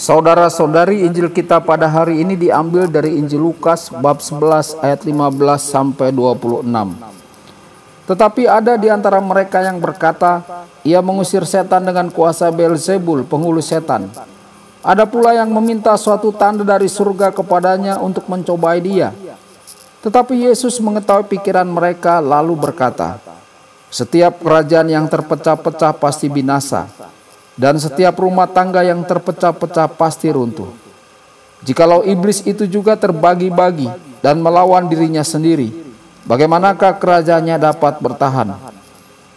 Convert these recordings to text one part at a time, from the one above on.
Saudara-saudari, Injil kita pada hari ini diambil dari Injil Lukas bab 11 ayat 15 sampai 26. Tetapi ada di antara mereka yang berkata, ia mengusir setan dengan kuasa Beelzebul, penghulu setan. Ada pula yang meminta suatu tanda dari surga kepadanya untuk mencobai dia. Tetapi Yesus mengetahui pikiran mereka lalu berkata, setiap kerajaan yang terpecah-pecah pasti binasa, dan setiap rumah tangga yang terpecah-pecah pasti runtuh. Jikalau iblis itu juga terbagi-bagi dan melawan dirinya sendiri, bagaimanakah kerajaannya dapat bertahan?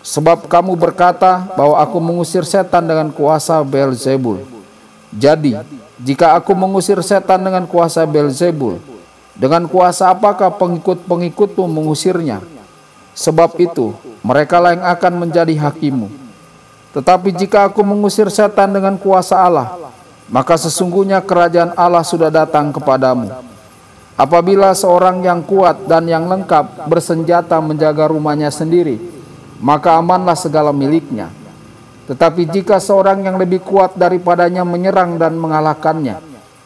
Sebab kamu berkata bahwa aku mengusir setan dengan kuasa Beelzebul. Jadi, jika aku mengusir setan dengan kuasa Beelzebul, dengan kuasa apakah pengikut-pengikutmu mengusirnya? Sebab itu, merekalah yang akan menjadi hakimu. Tetapi jika aku mengusir setan dengan kuasa Allah, maka sesungguhnya kerajaan Allah sudah datang kepadamu. Apabila seorang yang kuat dan yang lengkap bersenjata menjaga rumahnya sendiri, maka amanlah segala miliknya. Tetapi jika seorang yang lebih kuat daripadanya menyerang dan mengalahkannya,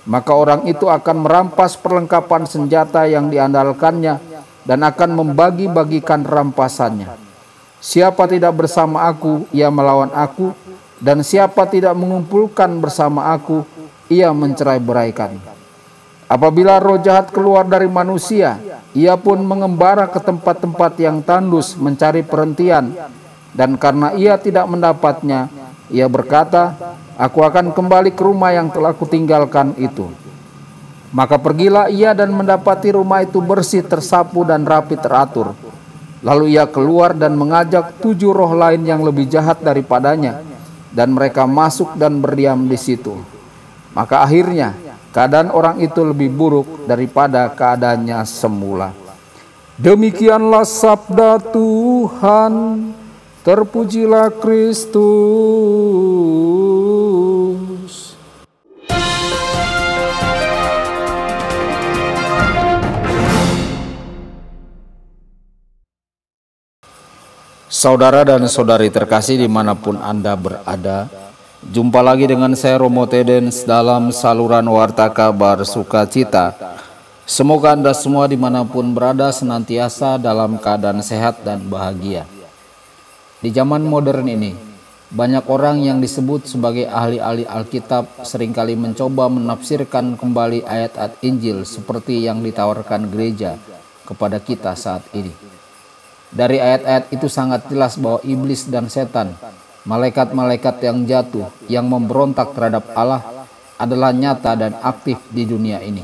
maka orang itu akan merampas perlengkapan senjata yang diandalkannya dan akan membagi-bagikan rampasannya. Siapa tidak bersama aku, ia melawan aku, dan siapa tidak mengumpulkan bersama aku, ia mencerai-beraikan. Apabila roh jahat keluar dari manusia, ia pun mengembara ke tempat-tempat yang tandus mencari perhentian, dan karena ia tidak mendapatnya, ia berkata, aku akan kembali ke rumah yang telah kutinggalkan itu. Maka pergilah ia dan mendapati rumah itu bersih, tersapu dan rapi teratur. Lalu ia keluar dan mengajak 7 roh lain yang lebih jahat daripadanya, dan mereka masuk dan berdiam di situ. Maka akhirnya keadaan orang itu lebih buruk daripada keadaannya semula. Demikianlah sabda Tuhan. Terpujilah Kristus. Saudara dan saudari terkasih dimanapun Anda berada, jumpa lagi dengan saya Romo Tedens dalam saluran Warta Kabar Sukacita. Semoga Anda semua dimanapun berada senantiasa dalam keadaan sehat dan bahagia. Di zaman modern ini, banyak orang yang disebut sebagai ahli-ahli Alkitab seringkali mencoba menafsirkan kembali ayat-ayat Injil seperti yang ditawarkan gereja kepada kita saat ini. Dari ayat-ayat itu sangat jelas bahwa iblis dan setan, malaikat-malaikat yang jatuh, yang memberontak terhadap Allah, adalah nyata dan aktif di dunia ini.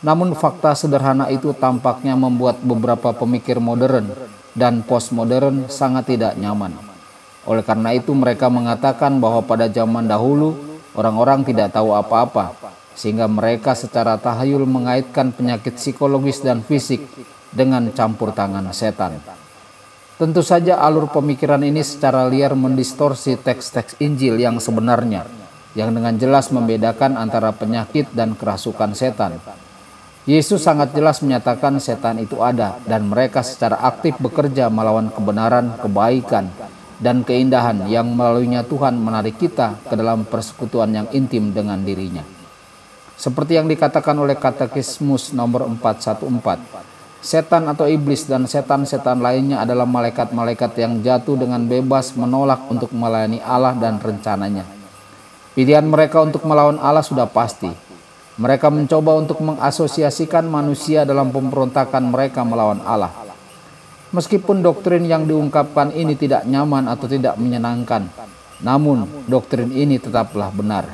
Namun fakta sederhana itu tampaknya membuat beberapa pemikir modern dan postmodern sangat tidak nyaman. Oleh karena itu mereka mengatakan bahwa pada zaman dahulu orang-orang tidak tahu apa-apa, sehingga mereka secara tahayul mengaitkan penyakit psikologis dan fisik dengan campur tangan setan. Tentu saja alur pemikiran ini secara liar mendistorsi teks-teks Injil yang sebenarnya, yang dengan jelas membedakan antara penyakit dan kerasukan setan. Yesus sangat jelas menyatakan setan itu ada, dan mereka secara aktif bekerja melawan kebenaran, kebaikan, dan keindahan yang melaluinya Tuhan menarik kita ke dalam persekutuan yang intim dengan dirinya. Seperti yang dikatakan oleh Katekismus nomor 414, setan atau iblis dan setan-setan lainnya adalah malaikat-malaikat yang jatuh dengan bebas menolak untuk melayani Allah dan rencananya. Pilihan mereka untuk melawan Allah sudah pasti. Mereka mencoba untuk mengasosiasikan manusia dalam pemberontakan mereka melawan Allah. Meskipun doktrin yang diungkapkan ini tidak nyaman atau tidak menyenangkan, namun doktrin ini tetaplah benar.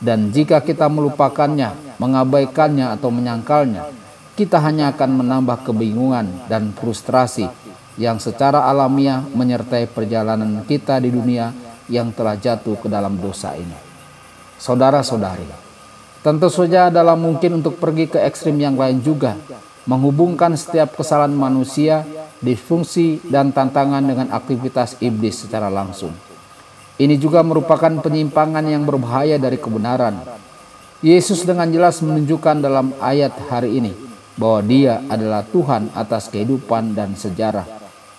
Dan jika kita melupakannya, mengabaikannya atau menyangkalnya, kita hanya akan menambah kebingungan dan frustrasi yang secara alamiah menyertai perjalanan kita di dunia yang telah jatuh ke dalam dosa ini. Saudara-saudari, tentu saja adalah mungkin untuk pergi ke ekstrim yang lain juga, menghubungkan setiap kesalahan manusia, disfungsi, dan tantangan dengan aktivitas iblis secara langsung. Ini juga merupakan penyimpangan yang berbahaya dari kebenaran. Yesus dengan jelas menunjukkan dalam ayat hari ini bahwa Dia adalah Tuhan atas kehidupan dan sejarah.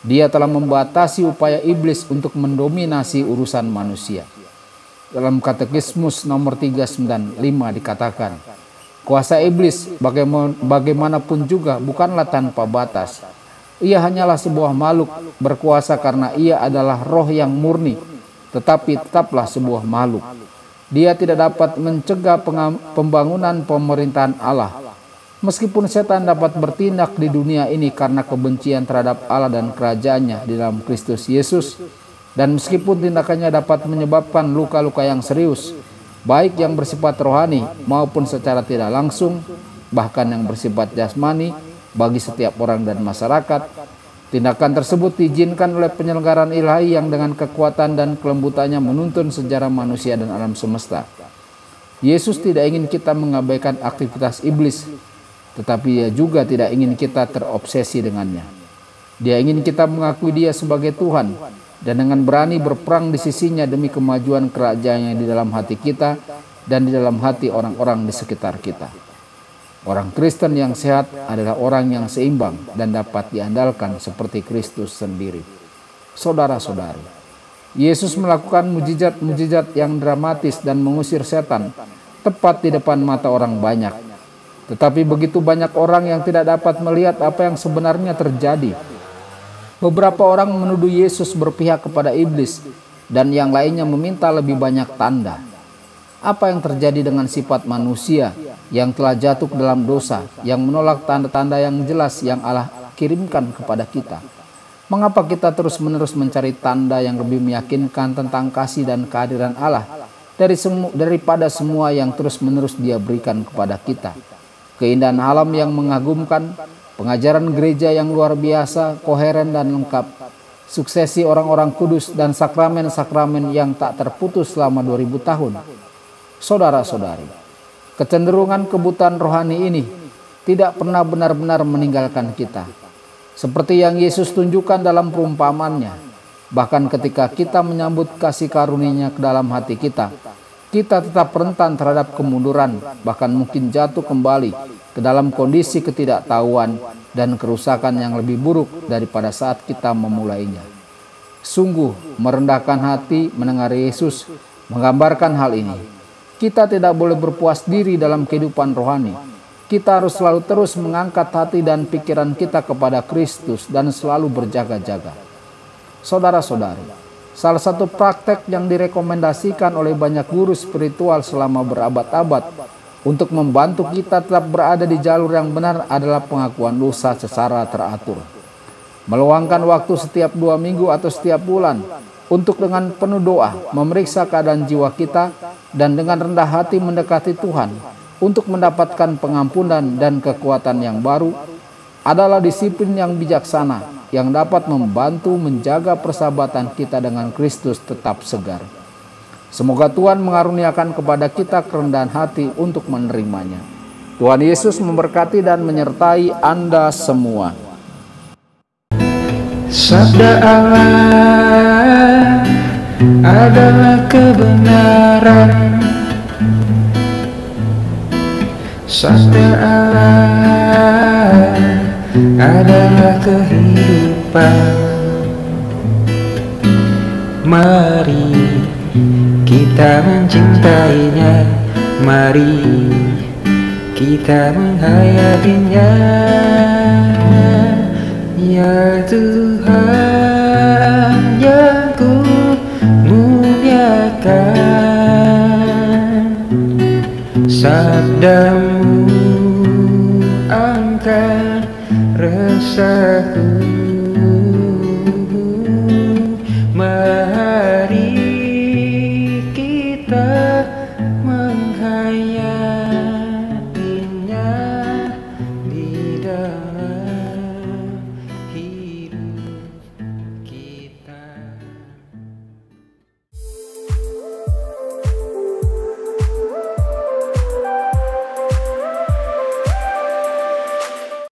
Dia telah membatasi upaya iblis untuk mendominasi urusan manusia. Dalam Katekismus nomor 395 dikatakan, kuasa iblis bagaimanapun juga bukanlah tanpa batas. Ia hanyalah sebuah makhluk berkuasa karena ia adalah roh yang murni, tetapi tetaplah sebuah makhluk. Dia tidak dapat mencegah pembangunan pemerintahan Allah. Meskipun setan dapat bertindak di dunia ini karena kebencian terhadap Allah dan kerajaannya di dalam Kristus Yesus, dan meskipun tindakannya dapat menyebabkan luka-luka yang serius, baik yang bersifat rohani maupun secara tidak langsung, bahkan yang bersifat jasmani bagi setiap orang dan masyarakat, tindakan tersebut diizinkan oleh penyelenggaraan ilahi yang dengan kekuatan dan kelembutannya menuntun sejarah manusia dan alam semesta. Yesus tidak ingin kita mengabaikan aktivitas iblis, tetapi Dia juga tidak ingin kita terobsesi dengannya. Dia ingin kita mengakui Dia sebagai Tuhan dan dengan berani berperang di sisinya demi kemajuan kerajaannya di dalam hati kita dan di dalam hati orang-orang di sekitar kita. Orang Kristen yang sehat adalah orang yang seimbang dan dapat diandalkan seperti Kristus sendiri. Saudara-saudari, Yesus melakukan mujizat-mujizat yang dramatis dan mengusir setan tepat di depan mata orang banyak. Tetapi begitu banyak orang yang tidak dapat melihat apa yang sebenarnya terjadi. Beberapa orang menuduh Yesus berpihak kepada iblis dan yang lainnya meminta lebih banyak tanda. Apa yang terjadi dengan sifat manusia yang telah jatuh ke dalam dosa, yang menolak tanda-tanda yang jelas yang Allah kirimkan kepada kita? Mengapa kita terus-menerus mencari tanda yang lebih meyakinkan tentang kasih dan kehadiran Allah daripada semua yang terus-menerus Dia berikan kepada kita? Keindahan alam yang mengagumkan, pengajaran gereja yang luar biasa, koheren dan lengkap, suksesi orang-orang kudus dan sakramen-sakramen yang tak terputus selama 2000 tahun. Saudara-saudari, kecenderungan kebutaan rohani ini tidak pernah benar-benar meninggalkan kita. Seperti yang Yesus tunjukkan dalam perumpamannya, bahkan ketika kita menyambut kasih karunia-Nya ke dalam hati kita, kita tetap rentan terhadap kemunduran, bahkan mungkin jatuh kembali ke dalam kondisi ketidaktahuan dan kerusakan yang lebih buruk daripada saat kita memulainya. Sungguh merendahkan hati mendengar Yesus menggambarkan hal ini. Kita tidak boleh berpuas diri dalam kehidupan rohani. Kita harus selalu terus mengangkat hati dan pikiran kita kepada Kristus dan selalu berjaga-jaga. Saudara-saudari, salah satu praktek yang direkomendasikan oleh banyak guru spiritual selama berabad-abad untuk membantu kita tetap berada di jalur yang benar adalah pengakuan dosa secara teratur. Meluangkan waktu setiap 2 minggu atau setiap bulan untuk dengan penuh doa memeriksa keadaan jiwa kita dan dengan rendah hati mendekati Tuhan untuk mendapatkan pengampunan dan kekuatan yang baru adalah disiplin yang bijaksana yang dapat membantu menjaga persahabatan kita dengan Kristus tetap segar. Semoga Tuhan mengaruniakan kepada kita kerendahan hati untuk menerimanya. Tuhan Yesus memberkati dan menyertai Anda semua. Sabda Allah adalah kebenaran. Sabda Allah adalah kehidupan. Mari kita mencintainya, mari kita menghayatinya. Ya Tuhan yang ku muliakan, sabdamu angkat resahku.